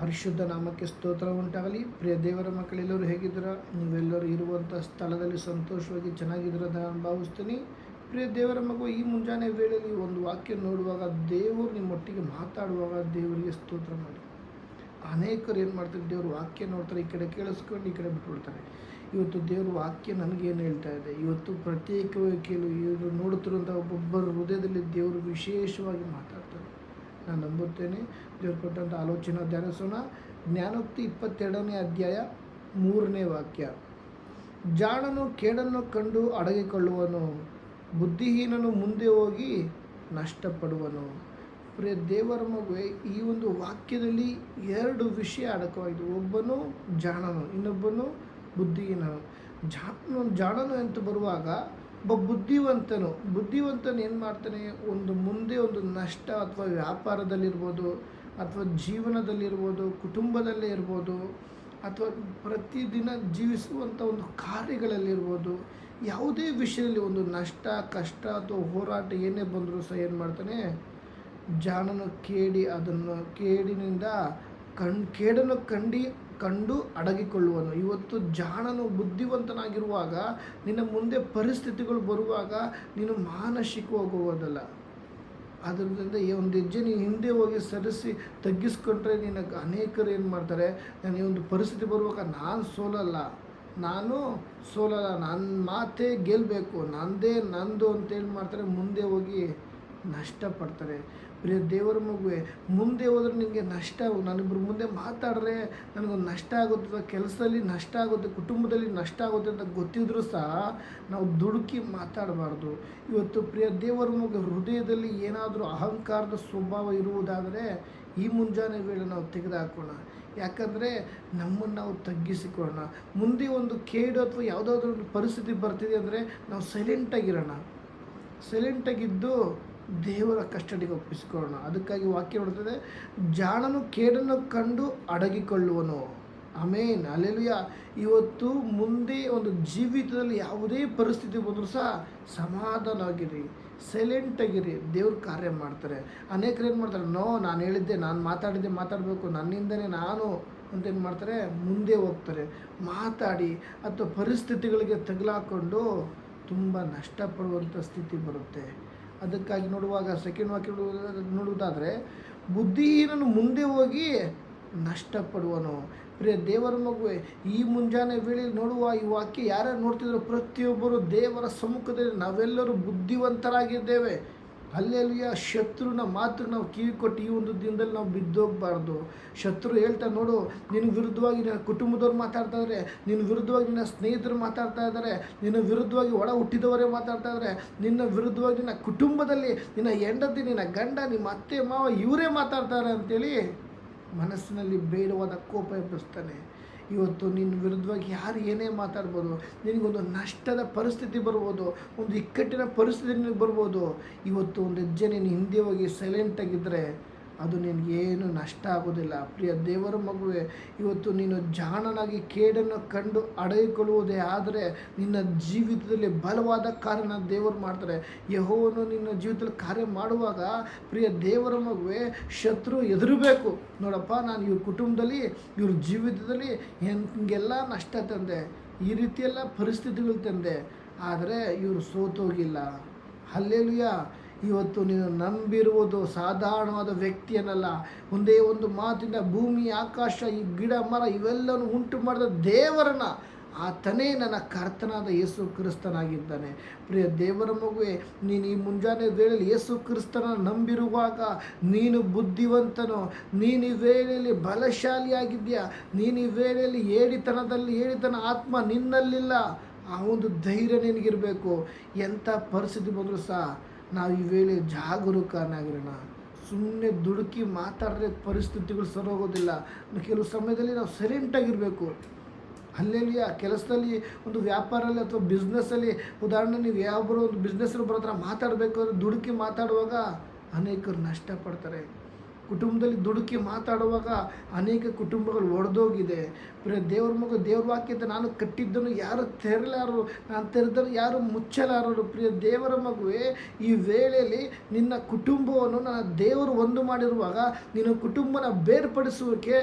ಪರಿಶುದ್ಧ ನಾಮಕ್ಕೆ ಸ್ತೋತ್ರ ಉಂಟಾಗಲಿ. ಪ್ರಿಯ ದೇವರ ಮಕ್ಕಳೆಲ್ಲರೂ ಹೇಗಿದ್ದೀರಾ? ನೀವೆಲ್ಲರೂ ಇರುವಂಥ ಸ್ಥಳದಲ್ಲಿ ಸಂತೋಷವಾಗಿ ಚೆನ್ನಾಗಿದ್ದೀರ ಅಂತ ನಾನು ಭಾವಿಸ್ತೀನಿ. ಪ್ರಿಯ ದೇವರ ಮಗು, ಈ ಮುಂಜಾನೆ ವೇಳೆಯಲ್ಲಿ ಒಂದು ವಾಕ್ಯ ನೋಡುವಾಗ, ದೇವರು ನಿಮ್ಮೊಟ್ಟಿಗೆ ಮಾತಾಡುವಾಗ ದೇವರಿಗೆ ಸ್ತೋತ್ರ ಮಾಡಿ. ಅನೇಕರು ಏನು ಮಾಡ್ತಾರೆ, ದೇವ್ರ ವಾಕ್ಯ ನೋಡ್ತಾರೆ, ಈ ಕಡೆ ಕೇಳಿಸ್ಕೊಂಡು ಈ ಕಡೆ ಬಿಟ್ಬಿಡ್ತಾರೆ. ಇವತ್ತು ದೇವ್ರ ವಾಕ್ಯ ನನಗೇನು ಹೇಳ್ತಾ ಇದೆ, ಇವತ್ತು ಪ್ರತ್ಯೇಕವಾಗಿ ಇವರು ನೋಡುತ್ತಿರುವಂಥ ಒಬ್ಬೊಬ್ಬರ ಹೃದಯದಲ್ಲಿ ದೇವರು ವಿಶೇಷವಾಗಿ ಮಾತಾಡ್ತಾರೆ. ನಾನು ನಂಬುತ್ತೇನೆ. ದೇವರು ಕೊಟ್ಟಂಥ ಆಲೋಚನಾ ಧ್ಯಾನಿಸೋಣ. ಜ್ಞಾನೋಕ್ತಿ 22ನೇ ಅಧ್ಯಾಯ 3ನೇ ವಾಕ್ಯ. ಜಾಣನು ಕೇಡನ್ನು ಕಂಡು ಅಡಗಿಕೊಳ್ಳುವನು, ಬುದ್ಧಿಹೀನನು ಮುಂದೆ ಹೋಗಿ ನಷ್ಟಪಡುವನು. ಪ್ರಿಯ ದೇವರ ಮಗುವೆ, ಈ ಒಂದು ವಾಕ್ಯದಲ್ಲಿ 2 ವಿಷಯ ಅಡಕವಾಗಿದೆ. ಒಬ್ಬನು ಜಾಣನು, ಇನ್ನೊಬ್ಬನು ಬುದ್ಧಿಹೀನನು. ಜಾಣನು ಅಂತ ಬರುವಾಗ ಒಬ್ಬ ಬುದ್ಧಿವಂತನು ಏನು ಮಾಡ್ತಾನೆ, ಮುಂದೆ ಒಂದು ನಷ್ಟ ಅಥವಾ ವ್ಯಾಪಾರದಲ್ಲಿರ್ಬೋದು, ಅಥವಾ ಜೀವನದಲ್ಲಿರ್ಬೋದು, ಕುಟುಂಬದಲ್ಲೇ ಇರ್ಬೋದು, ಅಥವಾ ಪ್ರತಿದಿನ ಜೀವಿಸುವಂಥ ಒಂದು ಕಾರ್ಯಗಳಲ್ಲಿರ್ಬೋದು, ಯಾವುದೇ ವಿಷಯದಲ್ಲಿ ಒಂದು ನಷ್ಟ, ಕಷ್ಟ ಅಥವಾ ಹೋರಾಟ ಏನೇ ಬಂದರೂ ಸಹ ಏನು ಮಾಡ್ತಾನೆ, ಜಾಣನು ಕೇಡಿನಿಂದ ಕೇಡನ್ನು ಕಂಡು ಅಡಗಿಕೊಳ್ಳುವನು. ಇವತ್ತು ಜಾಣನು ಬುದ್ಧಿವಂತನಾಗಿರುವಾಗ ನಿನ್ನ ಮುಂದೆ ಪರಿಸ್ಥಿತಿಗಳು ಬರುವಾಗ ನೀನು ಮಾನಸಿಕವಾಗಿ ಹೋಗೋದಲ್ಲ. ಅದರಿಂದ ಒಂದು ಹೆಜ್ಜೆ ನೀನು ಹಿಂದೆ ಹೋಗಿ ಸರಿಸಿ ತಗ್ಗಿಸ್ಕೊಂಡ್ರೆ ಅನೇಕರು ಏನು ಮಾಡ್ತಾರೆ, ನನಗೆ ಒಂದು ಪರಿಸ್ಥಿತಿ ಬರುವಾಗ ನಾನು ಸೋಲಲ್ಲ, ನನ್ನ ಮಾತೇ ಗೆಲ್ಲಬೇಕು, ನಂದು ಅಂತೇನು ಮಾಡ್ತಾರೆ, ಮುಂದೆ ಹೋಗಿ ನಷ್ಟಪಡ್ತಾರೆ. ಪ್ರಿಯ ದೇವರ ಮಗುವೆ, ಮುಂದೆ ಹೋದ್ರೆ ನಿನಗೆ ನಷ್ಟ. ನಾನಿಬ್ಬರು ಮುಂದೆ ಮಾತಾಡಿದ್ರೆ ನನಗೊಂದು ನಷ್ಟ ಆಗುತ್ತೆ, ಕೆಲಸದಲ್ಲಿ ನಷ್ಟ ಆಗುತ್ತೆ, ಕುಟುಂಬದಲ್ಲಿ ನಷ್ಟ ಆಗುತ್ತೆ ಅಂತ ಗೊತ್ತಿದ್ರೂ ಸಹ ನಾವು ದುಡುಕಿ ಮಾತಾಡಬಾರ್ದು. ಇವತ್ತು ಪ್ರಿಯ ದೇವರ ಮಗು ಹೃದಯದಲ್ಲಿ ಏನಾದರೂ ಅಹಂಕಾರದ ಸ್ವಭಾವ ಇರುವುದಾದರೆ ಈ ಮುಂಜಾನೆ ವೇಳೆ ನಾವು ತೆಗೆದುಹಾಕೋಣ. ಯಾಕಂದರೆ ನಮ್ಮನ್ನು ನಾವು ತಗ್ಗಿಸಿಕೊಳ್ಳೋಣ. ಮುಂದೆ ಒಂದು ಕೇಡು ಅಥವಾ ಯಾವುದಾದ್ರೂ ಒಂದು ಪರಿಸ್ಥಿತಿ ಬರ್ತಿದೆ ಅಂದರೆ ನಾವು ಸೈಲೆಂಟಾಗಿದ್ದು ದೇವರ ಕಸ್ಟಡಿಗೆ ಒಪ್ಪಿಸಿಕೊಳ್ಳೋಣ. ಅದಕ್ಕಾಗಿ ವಾಕ್ಯ ನೋಡ್ತದೆ, ಜಾಣನು ಕೇಡನ್ನು ಕಂಡು ಅಡಗಿಕೊಳ್ಳುವನು. ಆಮೇನ್, ಹಲ್ಲೆಲೂಯಾ. ಇವತ್ತು ಮುಂದೆ ಒಂದು ಜೀವಿತದಲ್ಲಿ ಯಾವುದೇ ಪರಿಸ್ಥಿತಿ ಬಂದರೂ ಸಹ ಸಮಾಧಾನವಾಗಿರಿ, ಸೈಲೆಂಟಾಗಿರಿ, ದೇವ್ರ ಕಾರ್ಯ ಮಾಡ್ತಾರೆ. ಅನೇಕರು ಏನು ಮಾಡ್ತಾರೆ, ನಾನು ಹೇಳಿದ್ದೆ, ನಾನು ಮಾತಾಡಬೇಕು, ನನ್ನಿಂದನೇ ನಾನು ಅಂತೇನು ಮಾಡ್ತಾರೆ, ಮುಂದೆ ಹೋಗ್ತಾರೆ. ಮಾತಾಡಿ ಅಥವಾ ಪರಿಸ್ಥಿತಿಗಳಿಗೆ ತಗಲಾಕೊಂಡು ತುಂಬ ನಷ್ಟಪಡುವಂಥ ಸ್ಥಿತಿ ಬರುತ್ತೆ. ಅದಕ್ಕಾಗಿ ನೋಡುವಾಗ ಸೆಕೆಂಡ್ ವಾಕ್ಯ ನೋಡುವುದಾದರೆ, ಬುದ್ಧಿಹೀನನು ಮುಂದೆ ಹೋಗಿ ನಷ್ಟಪಡುವನು. ಪ್ರಿಯ ದೇವರ ಮಗುವೆ, ಈ ಮುಂಜಾನೆ ವೇಳೆಯಲ್ಲಿ ನೋಡುವ ಈ ವಾಕ್ಯ ಯಾರ್ಯಾರು ನೋಡ್ತಿದ್ರು, ಪ್ರತಿಯೊಬ್ಬರು ದೇವರ ಸಮ್ಮುಖದಲ್ಲಿ ನಾವೆಲ್ಲರೂ ಬುದ್ಧಿವಂತರಾಗಿದ್ದೇವೆ. ಹಲ್ಲೆಲೂಯಾ. ಶತ್ರುನ ಮಾತಿಗೆ ನಾವು ಕಿವಿ ಕೊಟ್ಟು ಈ ಒಂದು ದಿನದಲ್ಲಿ ನಾವು ಬಿದ್ದೋಗಬಾರ್ದು. ಶತ್ರು ಹೇಳ್ತಾ, ನೋಡು, ನಿನ್ನ ವಿರುದ್ಧವಾಗಿ ನಿನ್ನ ಕುಟುಂಬದವ್ರು ಮಾತಾಡ್ತಾ ಇದ್ದಾರೆ, ನಿನ್ನ ವಿರುದ್ಧವಾಗಿ ನಿನ್ನ ಸ್ನೇಹಿತರು ಮಾತಾಡ್ತಾ ಇದ್ದಾರೆ, ನಿನ್ನ ವಿರುದ್ಧವಾಗಿ ಒಳ ಹುಟ್ಟಿದವರೇ ಮಾತಾಡ್ತಾ ಇದ್ದಾರೆ, ನಿನ್ನ ವಿರುದ್ಧವಾಗಿ ನಿನ್ನ ಕುಟುಂಬದಲ್ಲಿ ನಿನ್ನ ಹೆಂಡತಿ, ನಿನ್ನ ಗಂಡ, ನಿಮ್ಮ ಅತ್ತೆ ಮಾವ ಇವರೇ ಮಾತಾಡ್ತಾರೆ ಅಂತೇಳಿ ಮನಸ್ಸಿನಲ್ಲಿ ಬೇಡವಾದ ಕೋಪ ಎಬ್ಬಿಸ್ತಾನೆ. ಇವತ್ತು ನಿನ್ನ ವಿರುದ್ಧವಾಗಿ ಯಾರು ಏನೇ ಮಾತಾಡ್ಬೋದು, ನಿನಗೊಂದು ನಷ್ಟದ ಪರಿಸ್ಥಿತಿ ಬರ್ಬೋದು, ಒಂದು ಇಕ್ಕಟ್ಟಿನ ಪರಿಸ್ಥಿತಿ ನಿನಗೆ ಬರ್ಬೋದು. ಇವತ್ತು ಒಂದು ಹೆಜ್ಜೆ ನೀನು ಹಿಂದೆ ಹೋಗಿ ಸೈಲೆಂಟಾಗಿದ್ದರೆ ಅದು ನಿನಗೇನು ನಷ್ಟ ಆಗೋದಿಲ್ಲ. ಪ್ರಿಯ ದೇವರ ಮಗುವೆ, ಇವತ್ತು ನೀನು ಜಾಣನಾಗಿ ಕೇಡನ್ನು ಕಂಡು ಅಡಗಿಕೊಳ್ಳುವುದೇ ಆದರೆ ನಿನ್ನ ಜೀವಿತದಲ್ಲಿ ಬಲವಾದ ಕಾರ್ಯನ ದೇವರು ಮಾಡ್ತಾರೆ. ಯೆಹೋವನು ನಿನ್ನ ಜೀವಿತದಲ್ಲಿ ಕಾರ್ಯ ಮಾಡುವಾಗ ಪ್ರಿಯ ದೇವರ ಮಗುವೆ, ಶತ್ರು ಹೆದರಬೇಕು. ನೋಡಪ್ಪ, ನಾನು ಇವ್ರ ಕುಟುಂಬದಲ್ಲಿ, ಇವ್ರ ಜೀವಿತದಲ್ಲಿ ಹಿಂಗೆಲ್ಲ ನಷ್ಟ ತಂದೆ, ಈ ರೀತಿಯೆಲ್ಲ ಪರಿಸ್ಥಿತಿಗಳು ತಂದೆ, ಆದರೆ ಇವರು ಸೋತೋಗಿಲ್ಲ. ಹಲ್ಲೆಲೂಯಾ. ಇವತ್ತು ನೀನು ನಂಬಿರುವುದು ಸಾಧಾರಣವಾದ ವ್ಯಕ್ತಿಯನ್ನಲ್ಲ, ಒಂದೇ ಒಂದು ಮಾತಿಂದ ಭೂಮಿ, ಆಕಾಶ, ಈ ಗಿಡ ಮರ ಇವೆಲ್ಲವನ್ನು ಉಂಟು ಮಾಡಿದ ದೇವರನ್ನ, ಆತನೇ ನನ್ನ ಕರ್ತನಾದ ಯೇಸು ಕ್ರಿಸ್ತನಾಗಿದ್ದಾನೆ. ಪ್ರಿಯ ದೇವರ ಮಗುವೆ, ನೀನು ಈ ಮುಂಜಾನೆ ವೇಳೆಯಲ್ಲಿ ಯೇಸು ಕ್ರಿಸ್ತನ ನಂಬಿರುವಾಗ ನೀನು ಬುದ್ಧಿವಂತನು, ನೀನು ಈ ವೇಳೆಯಲ್ಲಿ ಬಲಶಾಲಿಯಾಗಿದ್ದೀಯಾ. ನೀನು ಈ ವೇಳೆಯಲ್ಲಿ ಹೇಳಿತನ ಆತ್ಮ ನಿನ್ನಲ್ಲಿಲ್ಲ. ಆ ಒಂದು ಧೈರ್ಯ ನಿನಗಿರಬೇಕು. ಎಂಥ ಪರಿಸ್ಥಿತಿ ಬಂದರೂ ಸಹ ನಾವು ಈ ವೇಳೆ ಜಾಗರೂಕನಾಗಿರೋಣ. ಸುಮ್ಮನೆ ದುಡುಕಿ ಮಾತಾಡಿದ್ರೆ ಪರಿಸ್ಥಿತಿಗಳು ಸರೋಗೋದಿಲ್ಲ. ಕೆಲವು ಸಮಯದಲ್ಲಿ ನಾವು ಸೈಲೆಂಟಾಗಿರಬೇಕು. ಅಲ್ಲೆಲ್ಲಿಯ ಕೆಲಸದಲ್ಲಿ, ಒಂದು ವ್ಯಾಪಾರಲ್ಲಿ ಅಥವಾ ಬಿಸ್ನೆಸ್ಸಲ್ಲಿ, ಉದಾಹರಣೆ ನೀವು ಯಾವೊಬ್ಬರು ಒಂದು ಬಿಸ್ನೆಸ್ಸಲ್ಲಿ ಬರೋ ಹತ್ರ ಮಾತಾಡಬೇಕು ಅಂದರೆ ದುಡುಕಿ ಮಾತಾಡುವಾಗ ಅನೇಕರು ನಷ್ಟಪಡ್ತಾರೆ. ಕುಟುಂಬದಲ್ಲಿ ದುಡುಕಿ ಮಾತಾಡುವಾಗ ಅನೇಕ ಕುಟುಂಬಗಳು ಒಡೆದೋಗಿದೆ. ದೇವ್ರ ವಾಕ್ಯದ ನಾನು ಕಟ್ಟಿದ್ದನ್ನು ಯಾರು ತೆರಲಾರರು, ನಾನು ತೆರೆದನ್ನು ಯಾರು ಮುಚ್ಚಲಾರರು. ದೇವರ ಮಗುವೆ, ಈ ವೇಳೆಯಲ್ಲಿ ನಿನ್ನ ಕುಟುಂಬವನ್ನು ನನ್ನ ದೇವರು ಒಂದು ಮಾಡಿರುವಾಗ ನಿನ್ನ ಕುಟುಂಬನ ಬೇರ್ಪಡಿಸುವುದಕ್ಕೆ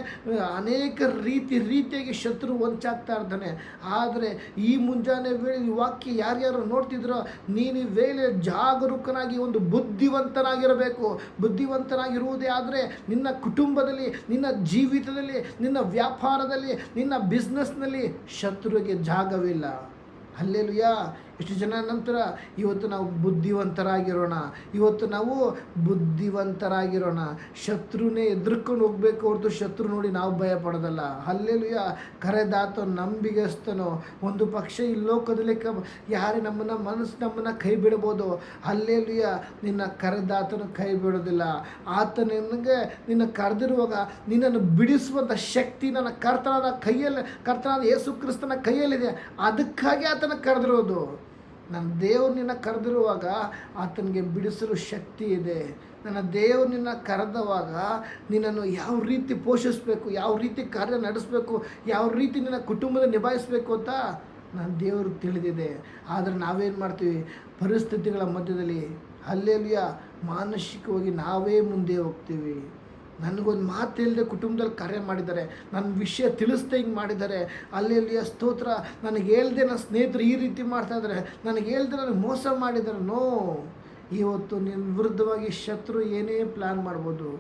ಅನೇಕ ರೀತಿಯಾಗಿ ಶತ್ರು ವಂಚಾಗ್ತಾ ಇರ್ತಾನೆ. ಆದರೆ ಈ ಮುಂಜಾನೆ ವೇಳೆ ಈ ವಾಕ್ಯ ಯಾರ್ಯಾರು ನೋಡ್ತಿದ್ರೋ, ನೀನು ಈ ವೇಳೆ ಜಾಗರೂಕನಾಗಿ ಒಂದು ಬುದ್ಧಿವಂತನಾಗಿರಬೇಕು. ಬುದ್ಧಿವಂತನಾಗಿರುವುದೇ ಆದರೆ ನಿನ್ನ ಕುಟುಂಬದಲ್ಲಿ, ನಿನ್ನ ಜೀವಿತದಲ್ಲಿ, ನಿನ್ನ ವ್ಯಾಪಾರದಲ್ಲಿ, ನಿನ್ನ ಬಿಸ್ನೆಸ್ನಲ್ಲಿ ಶತ್ರುವಿಗೆ ಜಾಗವಿಲ್ಲ. ಹಲ್ಲೆಲೂಯಾ. ಇಷ್ಟು ಜನ ನಂತರ ಇವತ್ತು ನಾವು ಬುದ್ಧಿವಂತರಾಗಿರೋಣ. ಶತ್ರುನೇ ಎದುರ್ಕೊಂಡು ಹೋಗ್ಬೇಕು ಹೊರತು ಶತ್ರು ನೋಡಿ ನಾವು ಭಯ ಪಡೋದಲ್ಲ. ಹಲ್ಲೆಲೂಯಾ. ಕರೆದಾತೋ ನಂಬಿಗಸ್ತನೋ. ಒಂದು ಪಕ್ಷ ಈ ಲೋಕದಲ್ಲಿ ಯಾರೇ ನಮ್ಮನ್ನು ಕೈ ಬಿಡಬಹುದು. ಹಲ್ಲೆಲೂಯಾ. ನಿನ್ನ ಕರೆದಾತನು ಕೈ ಬಿಡೋದಿಲ್ಲ. ಆತ ನಿನ್ನ ಕರೆದಿರುವಾಗ ನಿನ್ನನ್ನು ಬಿಡಿಸುವಂಥ ಶಕ್ತಿ ನನ್ನ ಕರ್ತನಾದ ಯೇಸು ಕ್ರಿಸ್ತನ ಕೈಯಲ್ಲಿದೆ. ಅದಕ್ಕಾಗಿ ಆತನ ಕರೆದಿರೋದು. ನನ್ನ ದೇವರು ನಿನ್ನ ಕರೆದಿರುವಾಗ ಆತನಿಗೆ ಬಿಡಿಸಲು ಶಕ್ತಿ ಇದೆ. ನನ್ನ ದೇವರು ನಿನ್ನ ಕರೆದವಾಗ ನಿನ್ನನ್ನು ಯಾವ ರೀತಿ ಪೋಷಿಸಬೇಕು, ಯಾವ ರೀತಿ ಕಾರ್ಯ ನಡೆಸಬೇಕು, ಯಾವ ರೀತಿ ನಿನ್ನ ಕುಟುಂಬದ ನಿಭಾಯಿಸಬೇಕು ಅಂತ ನನ್ನ ದೇವರು ತಿಳಿದಿದೆ. ಆದರೆ ನಾವೇನು ಮಾಡ್ತೀವಿ, ಪರಿಸ್ಥಿತಿಗಳ ಮಧ್ಯದಲ್ಲಿ ಹಲ್ಲೆಲೂಯಾ ಮಾನಸಿಕವಾಗಿ ನಾವೇ ಮುಂದೆ ಹೋಗ್ತೀವಿ. ನನಗೊಂದು ಮಾತು ಇಲ್ಲದೆ ಕುಟುಂಬದಲ್ಲಿ ಕಾರ್ಯ ಮಾಡಿದ್ದಾರೆ, ನನ್ನ ವಿಷಯ ತಿಳಿಸ್ದೆ ಹಿಂಗೆ ಮಾಡಿದ್ದಾರೆ. ಹಲ್ಲೆಲೂಯಾ, ಸ್ತೋತ್ರ. ನನಗೆ ಹೇಳ್ದೆ ನನ್ನ ಸ್ನೇಹಿತರು ಈ ರೀತಿ ಮಾಡ್ತಾಯಿದ್ದಾರೆ, ನನಗೆ ಹೇಳ್ದೆ ನನಗೆ ಮೋಸ ಮಾಡಿದ್ದಾರೆ. ನೋ, ಇವತ್ತು ನಿನ್ನ ವಿರುದ್ಧವಾಗಿ ಶತ್ರು ಏನೇ ಪ್ಲ್ಯಾನ್ ಮಾಡ್ಬೋದು.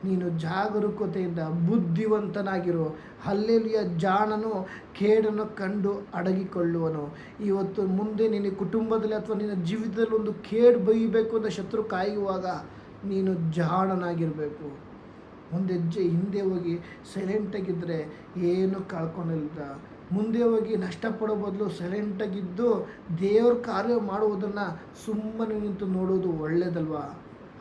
ನೀನು ಜಾಗರೂಕತೆಯಿಂದ ಬುದ್ಧಿವಂತನಾಗಿರು. ಹಲ್ಲೆಲೂಯಾ. ಜಾಣನು ಕೇಡನ್ನು ಕಂಡು ಅಡಗಿಕೊಳ್ಳುವನು. ಇವತ್ತು ಮುಂದೆ ನಿನ್ನ ಕುಟುಂಬದಲ್ಲಿ ಅಥವಾ ನಿನ್ನ ಜೀವಿತದಲ್ಲಿ ಒಂದು ಕೇಡು ಬೈಯಬೇಕು ಅಂತ ಶತ್ರು ಕಾಯುವಾಗ ನೀನು ಜಾಣನಾಗಿರಬೇಕು. ಒಂದು ಹೆಜ್ಜೆ ಹಿಂದೆ ಹೋಗಿ ಸೈಲೆಂಟಾಗಿದ್ದರೆ ಏನು ಕಳ್ಕೊಂಡಿಲ್ಲ. ಮುಂದೆ ಹೋಗಿ ನಷ್ಟಪಡೋ ಬದಲು ಸೈಲೆಂಟಾಗಿದ್ದು ದೇವ್ರ ಕಾರ್ಯ ಮಾಡುವುದನ್ನು ಸುಮ್ಮನೆ ನಿಂತು ನೋಡೋದು ಒಳ್ಳೆಯದಲ್ವಾ.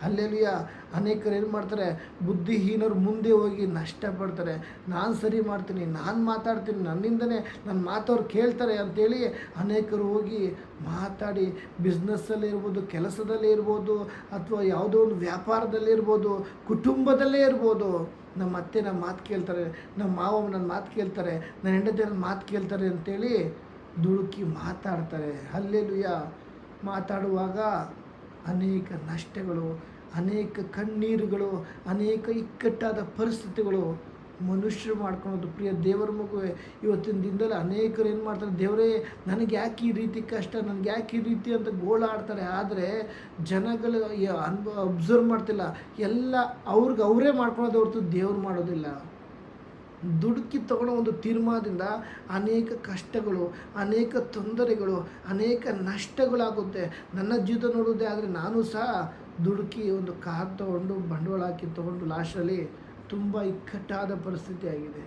ಹಲ್ಲೆಲೂಯಾ. ಅನೇಕರು ಏನು ಮಾಡ್ತಾರೆ, ಬುದ್ಧಿಹೀನರು ಮುಂದೆ ಹೋಗಿ ನಷ್ಟಪಡ್ತಾರೆ. ನಾನು ಸರಿ ಮಾಡ್ತೀನಿ, ನಾನು ಮಾತಾಡ್ತೀನಿ, ನನ್ನಿಂದನೇ ನನ್ನ ಮಾತವ್ರು ಕೇಳ್ತಾರೆ ಅಂಥೇಳಿ ಅನೇಕರು ಹೋಗಿ ಮಾತಾಡಿ ಬಿಸ್ನೆಸ್ಸಲ್ಲೇ ಇರ್ಬೋದು, ಕೆಲಸದಲ್ಲೇ ಇರ್ಬೋದು, ಅಥವಾ ಯಾವುದೋ ಒಂದು ವ್ಯಾಪಾರದಲ್ಲೇ ಇರ್ಬೋದು, ಕುಟುಂಬದಲ್ಲೇ ಇರ್ಬೋದು. ನಮ್ಮ ಅತ್ತೆ ನನ್ನ ಮಾತು ಕೇಳ್ತಾರೆ, ನಮ್ಮ ಮಾವ ನನ್ನ ಮಾತು ಕೇಳ್ತಾರೆ, ನನ್ನ ಹೆಂಡತಿ ನನ್ನ ಮಾತು ಕೇಳ್ತಾರೆ ಅಂಥೇಳಿ ದುಡುಕಿ ಮಾತಾಡ್ತಾರೆ. ಹಲ್ಲೆಲೂಯಾ. ಮಾತಾಡುವಾಗ ಅನೇಕ ನಷ್ಟಗಳು, ಅನೇಕ ಕಣ್ಣೀರುಗಳು, ಅನೇಕ ಇಕ್ಕಟ್ಟಾದ ಪರಿಸ್ಥಿತಿಗಳು ಮನುಷ್ಯರು ಮಾಡ್ಕೊಳೋದು. ಪ್ರಿಯ ದೇವರ ಮಗುವೆ, ಇವತ್ತಿನ ದಿನದಲ್ಲಿ ಅನೇಕರು ಏನು ಮಾಡ್ತಾರೆ, ದೇವರೇ ನನಗೆ ಯಾಕೆ ಈ ರೀತಿ ಕಷ್ಟ, ನನಗೆ ಯಾಕೆ ಈ ರೀತಿ ಅಂತ ಗೋಳಾಡ್ತಾರೆ. ಆದರೆ ಜನಗಳು ಅಬ್ಸರ್ವ್ ಮಾಡ್ತಿಲ್ಲ, ಎಲ್ಲ ಅವರೇ ಮಾಡ್ಕೊಳೋದು ಹೊರತು ದೇವ್ರು ಮಾಡೋದಿಲ್ಲ. ದುಡುಕಿ ತಗೊಳ್ಳೋ ಒಂದು ತೀರ್ಮಾನದಿಂದ ಅನೇಕ ಕಷ್ಟಗಳು, ಅನೇಕ ತೊಂದರೆಗಳು, ಅನೇಕ ನಷ್ಟಗಳಾಗುತ್ತೆ. ನನ್ನ ಜೀವಿತ ನೋಡೋದೇ ಆದರೆ ನಾನು ಸಹ ದುಡುಕಿ ಒಂದು ಕಾರ್ ತೊಗೊಂಡು ಬಂಡವಾಳ ಹಾಕಿ ತೊಗೊಂಡು ಲಾಸ್ಟಲ್ಲಿ ತುಂಬ ಇಕ್ಕಟ್ಟಾದ ಪರಿಸ್ಥಿತಿ ಆಗಿದೆ.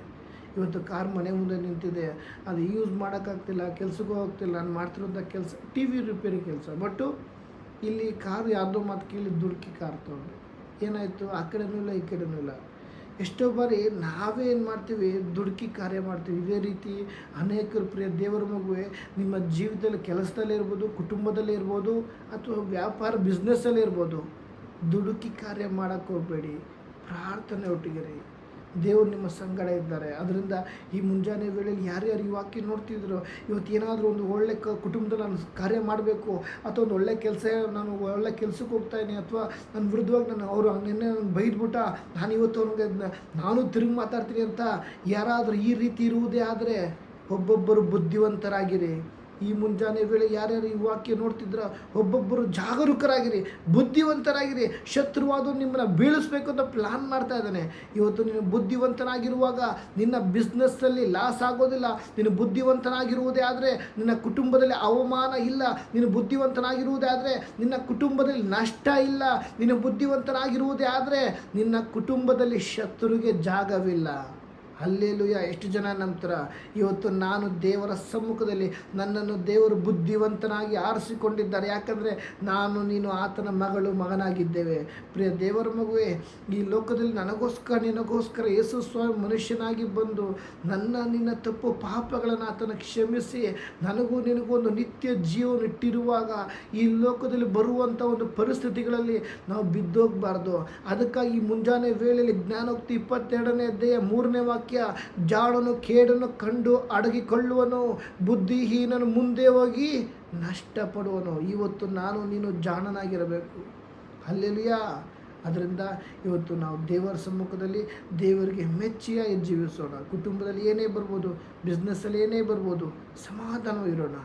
ಇವತ್ತು ಕಾರ್ ಮನೆ ಮುಂದೆ ನಿಂತಿದೆ, ಅದು ಯೂಸ್ ಮಾಡೋಕ್ಕಾಗ್ತಿಲ್ಲ, ಕೆಲ್ಸಕ್ಕೂ ಹೋಗ್ತಿಲ್ಲ. ನಾನು ಮಾಡ್ತಿರೋಂಥ ಕೆಲಸ TV ರಿಪೇರಿ ಕೆಲಸ. ಬಟ್ಟು ಇಲ್ಲಿ ಕಾರು ಯಾರ್ದೋ ಮಾತು ಕೇಳಿ ದುಡುಕಿ ಕಾರ್ ತೊಗೊಂಡು ಏನಾಯಿತು, ಆ ಕಡೆನೂ ಇಲ್ಲ ಈ ಕಡೆನೂ ಇಲ್ಲ. ಎಷ್ಟೋ ಬಾರಿ ನಾವೇ ಏನು ಮಾಡ್ತೀವಿ, ದುಡುಕಿ ಕಾರ್ಯ ಮಾಡ್ತೀವಿ. ಇದೇ ರೀತಿ ಅನೇಕರು ಪ್ರಿಯ ದೇವರ ಮಗುವೆ, ನಿಮ್ಮ ಜೀವಿತದಲ್ಲಿ ಕೆಲಸದಲ್ಲೇ ಇರ್ಬೋದು, ಕುಟುಂಬದಲ್ಲೇ ಇರ್ಬೋದು, ಅಥವಾ ವ್ಯಾಪಾರ ಬಿಸ್ನೆಸ್ಸಲ್ಲೇ ಇರ್ಬೋದು, ದುಡುಕಿ ಕಾರ್ಯ ಮಾಡೋಕ್ಕೆ ಹೋಗಬೇಡಿ. ಪ್ರಾರ್ಥನೆ ಒಟ್ಟಿಗಿರಿ. ದೇವರು ನಿಮ್ಮ ಸಂಗಡ ಇದ್ದಾರೆ. ಅದರಿಂದ ಈ ಮುಂಜಾನೆ ವೇಳೆಯಲ್ಲಿ ಯಾರ್ಯಾರು ಈ ವಾಕ್ಯ ನೋಡ್ತಿದ್ರು, ಇವತ್ತು ಏನಾದರೂ ಒಂದು ಒಳ್ಳೆ ಕುಟುಂಬದಲ್ಲಿ ನಾನು ಕಾರ್ಯ ಮಾಡಬೇಕು, ಅಥವಾ ಒಂದು ಒಳ್ಳೆ ನಾನು ಒಳ್ಳೆ ಕೆಲಸಕ್ಕೆ ಹೋಗ್ತಾಯಿದ್ದೀನಿ, ಅಥವಾ ನನ್ನ ವಿರುದ್ಧವಾಗಿ ಅವರು ನಿನ್ನೆ ಬೈದ್ಬಿಟ್ಟ, ನಾನು ಇವತ್ತು ಅವ್ನಿಗೆ ನಾನು ತಿರುಗಿ ಮಾತಾಡ್ತೀನಿ ಅಂತ ಯಾರಾದರೂ ಈ ರೀತಿ ಇರುವುದೇ ಆದರೆ ಒಬ್ಬೊಬ್ಬರು ಬುದ್ಧಿವಂತರಾಗಿರಿ. ಈ ಮುಂಜಾನೆ ವೇಳೆ ಯಾರ್ಯಾರು ಈ ವಾಕ್ಯ ನೋಡ್ತಿದ್ರ ಒಬ್ಬೊಬ್ಬರು ಜಾಗರೂಕರಾಗಿರಿ, ಬುದ್ಧಿವಂತರಾಗಿರಿ. ಶತ್ರುವಾದ ನಿಮ್ಮನ್ನು ಬೀಳಿಸ್ಬೇಕು ಅಂತ ಪ್ಲ್ಯಾನ್ ಮಾಡ್ತಾ ಇದ್ದಾನೆ. ಇವತ್ತು ನೀನು ಬುದ್ಧಿವಂತನಾಗಿರುವಾಗ ನಿನ್ನ ಬಿಸ್ನೆಸ್ಸಲ್ಲಿ ಲಾಸ್ ಆಗೋದಿಲ್ಲ. ನೀನು ಬುದ್ಧಿವಂತನಾಗಿರುವುದೇ ಆದರೆ ನಿನ್ನ ಕುಟುಂಬದಲ್ಲಿ ಅವಮಾನ ಇಲ್ಲ. ನೀನು ಬುದ್ಧಿವಂತನಾಗಿರುವುದೇ ಆದರೆ ನಿನ್ನ ಕುಟುಂಬದಲ್ಲಿ ನಷ್ಟ ಇಲ್ಲ. ನೀನು ಬುದ್ಧಿವಂತನಾಗಿರುವುದೇ ಆದರೆ ನಿನ್ನ ಕುಟುಂಬದಲ್ಲಿ ಶತ್ರುವಿಗೆ ಜಾಗವಿಲ್ಲ. ಹಲ್ಲೆಲೂಯ. ಎಷ್ಟು ಜನ ನಂತರ ಇವತ್ತು ನಾನು ದೇವರ ಸಮ್ಮುಖದಲ್ಲಿ ನನ್ನನ್ನು ದೇವರು ಬುದ್ಧಿವಂತನಾಗಿ ಆರಿಸಿಕೊಂಡಿದ್ದಾರೆ, ಯಾಕಂದರೆ ನಾನು ನೀನು ಆತನ ಮಗಳು ಮಗನಾಗಿದ್ದೇವೆ. ಪ್ರಿಯ ದೇವರ ಮಗುವೆ, ಈ ಲೋಕದಲ್ಲಿ ನನಗೋಸ್ಕರ ನಿನಗೋಸ್ಕರ ಯೇಸು ಸ್ವಾಮಿ ಮನುಷ್ಯನಾಗಿ ಬಂದು ನಿನ್ನ ತಪ್ಪು ಪಾಪಗಳನ್ನು ಆತನ ಕ್ಷಮಿಸಿ ನನಗೂ ನಿನಗೂ ಒಂದು ನಿತ್ಯ ಜೀವನ ಇಟ್ಟಿರುವಾಗ ಈ ಲೋಕದಲ್ಲಿ ಬರುವಂಥ ಒಂದು ಪರಿಸ್ಥಿತಿಗಳಲ್ಲಿ ನಾವು ಬಿದ್ದೋಗಬಾರ್ದು. ಅದಕ್ಕಾಗಿ ಮುಂಜಾನೆ ವೇಳೆಯಲ್ಲಿ ಜ್ಞಾನೋಕ್ತಿ 22ನೇ ಅಧ್ಯಾಯ 3ನೇ ವಾಕ್ಯ, ಜಾಣನು ಕೇಡನ್ನು ಕಂಡು ಅಡಗಿಕೊಳ್ಳುವನು, ಬುದ್ಧಿಹೀನನು ಮುಂದೆ ಹೋಗಿ ನಷ್ಟಪಡುವನು. ಇವತ್ತು ನಾನು ನೀನು ಜಾಣನಾಗಿರಬೇಕು. ಹಲ್ಲೆಲೂಯಾ. ಅದರಿಂದ ಇವತ್ತು ನಾವು ದೇವರ ಸಮ್ಮುಖದಲ್ಲಿ ದೇವರಿಗೆ ಮೆಚ್ಚಿಯಾಗಿ ಜೀವಿಸೋಣ. ಕುಟುಂಬದಲ್ಲಿ ಏನೇ ಬರ್ಬೋದು, ಬಿಸ್ನೆಸ್ಸಲ್ಲಿ ಏನೇ ಬರ್ಬೋದು, ಸಮಾಧಾನವಿರೋಣ.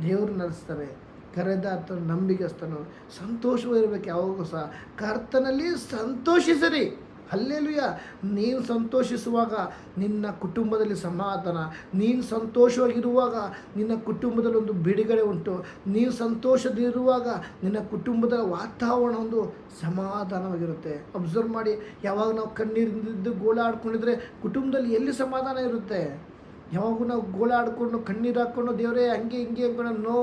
ದೇವರು ನಡೆಸ್ತಾರೆ. ಕರೆದ ಆತನು ನಂಬಿಗಸ್ತನು, ಸಂತೋಷವಾಗಿರಬೇಕು. ಯಾವಾಗೂ ಸಹ ಕರ್ತನಲ್ಲಿ ಸಂತೋಷಿಸಿರಿ. ಹಲ್ಲೆಲೂಯ. ನೀನು ಸಂತೋಷಿಸುವಾಗ ನಿನ್ನ ಕುಟುಂಬದಲ್ಲಿ ಸಮಾಧಾನ, ನೀನು ಸಂತೋಷವಾಗಿರುವಾಗ ನಿನ್ನ ಕುಟುಂಬದಲ್ಲಿ ಒಂದು ಬಿಡುಗಡೆ ಉಂಟು, ನೀನು ಸಂತೋಷದಿರುವಾಗ ನಿನ್ನ ಕುಟುಂಬದ ವಾತಾವರಣ ಒಂದು ಸಮಾಧಾನವಾಗಿರುತ್ತೆ. ಅಬ್ಸರ್ವ್ ಮಾಡಿ, ಯಾವಾಗ ನಾವು ಕಣ್ಣೀರಿದ್ದು ಗೋಳಾಡ್ಕೊಂಡಿದ್ರೆ ಕುಟುಂಬದಲ್ಲಿ ಎಲ್ಲಿ ಸಮಾಧಾನ ಇರುತ್ತೆ? ಯಾವಾಗೂ ನಾವು ಗೋಳಾಡಿಕೊಂಡು ಕಣ್ಣೀರು ಹಾಕ್ಕೊಂಡು ದೇವರೇ ಹಂಗೆ ಹಿಂಗೆ ಅಂದ್ಕೊಂಡು,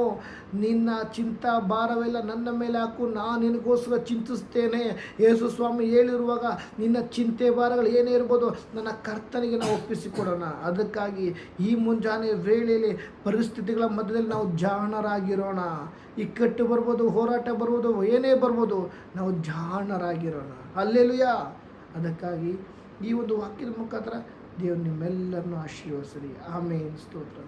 ನಿನ್ನ ಚಿಂತಾ ಭಾರವೆಲ್ಲ ನನ್ನ ಮೇಲೆ ಹಾಕು, ನಾನು ನಿನಗೋಸ್ಕರ ಚಿಂತಿಸ್ತೇನೆ. ಯೇಸು ಸ್ವಾಮಿ ಹೇಳಿರುವಾಗ ನಿನ್ನ ಚಿಂತೆ ಭಾರಗಳು ಏನೇ ಇರ್ಬೋದು ನನ್ನ ಕರ್ತನಿಗೆ ನಾವು ಒಪ್ಪಿಸಿಕೊಡೋಣ. ಅದಕ್ಕಾಗಿ ಈ ಮುಂಜಾನೆ ವೇಳೆಯಲ್ಲಿ ಪರಿಸ್ಥಿತಿಗಳ ಮಧ್ಯದಲ್ಲಿ ನಾವು ಜಾಣರಾಗಿರೋಣ. ಇಕ್ಕಟ್ಟು ಬರ್ಬೋದು, ಹೋರಾಟ ಬರ್ಬೋದು, ಏನೇ ಬರ್ಬೋದು, ನಾವು ಜಾಣರಾಗಿರೋಣ. ಹಲ್ಲೆಲೂಯ. ಅದಕ್ಕಾಗಿ ಈ ಒಂದು ವಾಕ್ಯದ ಮುಖಾಂತರ ದೇವರು ನಿಮ್ಮೆಲ್ಲರನ್ನು ಆಶೀರ್ವದಿಸಲಿ. ಆಮೇನ್. ಸ್ತೋತ್ರ.